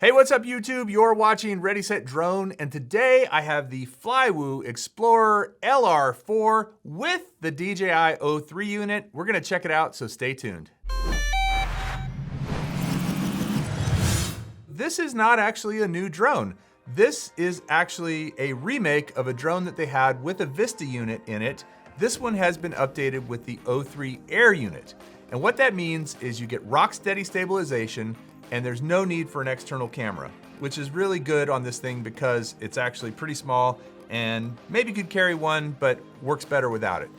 Hey, what's up YouTube? You're watching Ready Set Drone, and today I have the Flywoo Explorer LR4 with the DJI O3 unit. We're gonna check it out, so stay tuned. This is not actually a new drone. This is actually a remake of a drone that they had with a Vista unit in it. This one has been updated with the O3 Air Unit. And what that means is you get Rocksteady stabilization, and there's no need for an external camera, which is really good on this thing because it's actually pretty small and maybe could carry one, but works better without it.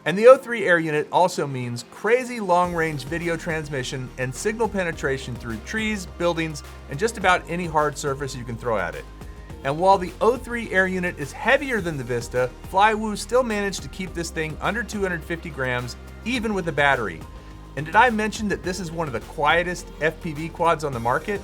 And the O3 Air Unit also means crazy long-range video transmission and signal penetration through trees, buildings, and just about any hard surface you can throw at it. And while the O3 Air Unit is heavier than the Vista, Flywoo still managed to keep this thing under 250 grams, even with a battery. And did I mention that this is one of the quietest FPV quads on the market?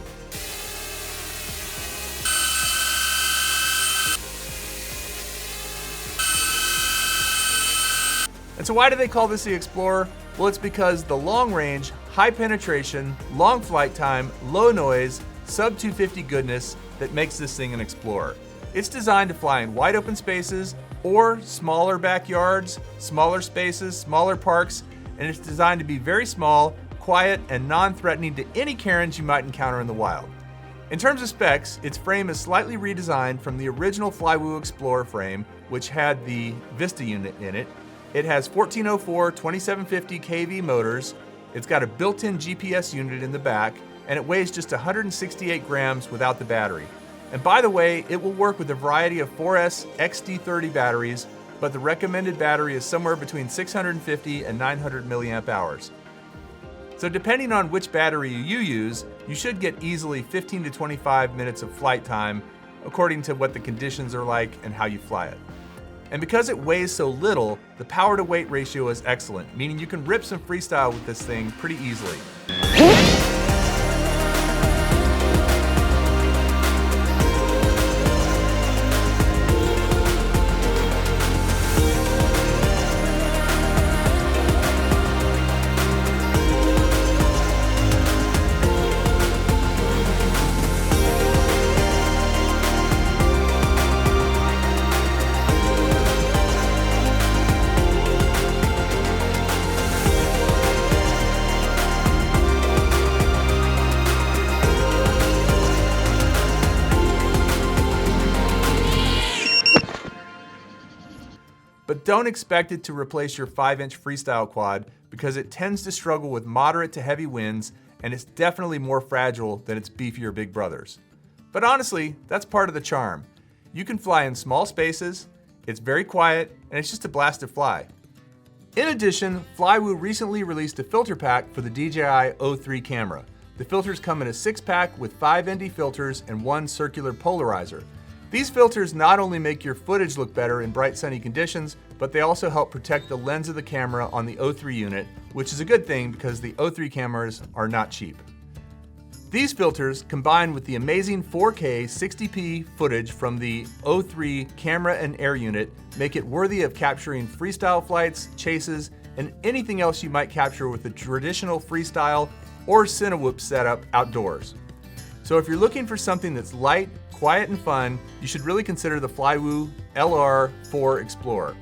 And so why do they call this the Explorer? Well, it's because the long range, high penetration, long flight time, low noise, sub 250 goodness that makes this thing an Explorer. It's designed to fly in wide open spaces or smaller backyards, smaller spaces, smaller parks, and it's designed to be very small, quiet, and non-threatening to any Karens you might encounter in the wild. In terms of specs, its frame is slightly redesigned from the original Flywoo Explorer frame, which had the Vista unit in it. It has 1404 2750 kV motors, it's got a built-in GPS unit in the back, and it weighs just 168 grams without the battery. And by the way, it will work with a variety of 4S XD30 batteries, but the recommended battery is somewhere between 650 and 900 milliamp hours. So depending on which battery you use, you should get easily 15 to 25 minutes of flight time, according to what the conditions are like and how you fly it. And because it weighs so little, the power to weight ratio is excellent, meaning you can rip some freestyle with this thing pretty easily. But don't expect it to replace your 5-inch freestyle quad because it tends to struggle with moderate to heavy winds, and it's definitely more fragile than its beefier big brothers. But honestly, that's part of the charm. You can fly in small spaces, it's very quiet, and it's just a blast to fly. In addition, Flywoo recently released a filter pack for the DJI O3 camera. The filters come in a 6-pack with 5 ND filters and 1 circular polarizer. These filters not only make your footage look better in bright sunny conditions, but they also help protect the lens of the camera on the O3 unit, which is a good thing because the O3 cameras are not cheap. These filters, combined with the amazing 4K 60p footage from the O3 camera and air unit, make it worthy of capturing freestyle flights, chases, and anything else you might capture with a traditional freestyle or Cinewhoop setup outdoors. So if you're looking for something that's light, quiet, and fun, you should really consider the Flywoo LR4 Explorer.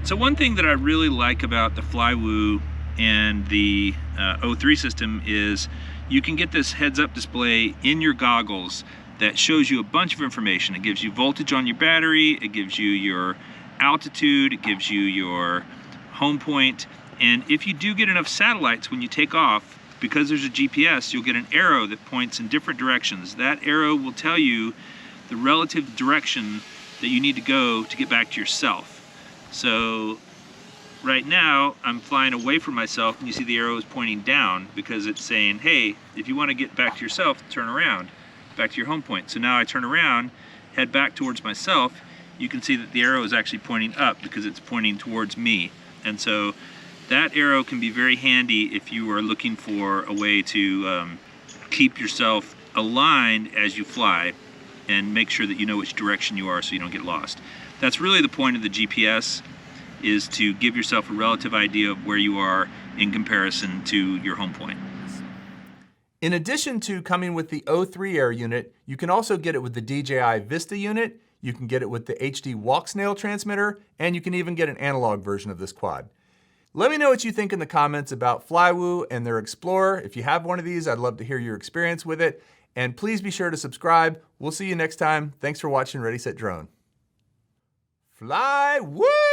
So one thing that I really like about the Flywoo and the O3 system is you can get this heads-up display in your goggles that shows you a bunch of information. It gives you voltage on your battery, it gives you your altitude, it gives you your home point, and if you do get enough satellites when you take off, because there's a GPS, you'll get an arrow that points in different directions. That arrow will tell you the relative direction that you need to go to get back to yourself. So right now I'm flying away from myself, and you see the arrow is pointing down because it's saying, hey, if you want to get back to yourself, turn around, back to your home point. So now I turn around, head back towards myself. You can see that the arrow is actually pointing up because it's pointing towards me. And so that arrow can be very handy if you are looking for a way to keep yourself aligned as you fly and make sure that you know which direction you are so you don't get lost. That's really the point of the GPS, is to give yourself a relative idea of where you are in comparison to your home point. In addition to coming with the O3 Air Unit, you can also get it with the DJI Vista unit, you can get it with the HD walk snail transmitter, and you can even get an analog version of this quad. Let me know what you think in the comments about Flywoo and their Explorer. If you have one of these, I'd love to hear your experience with it. And please be sure to subscribe. We'll see you next time. Thanks for watching Ready, Set, Drone. Flywoo!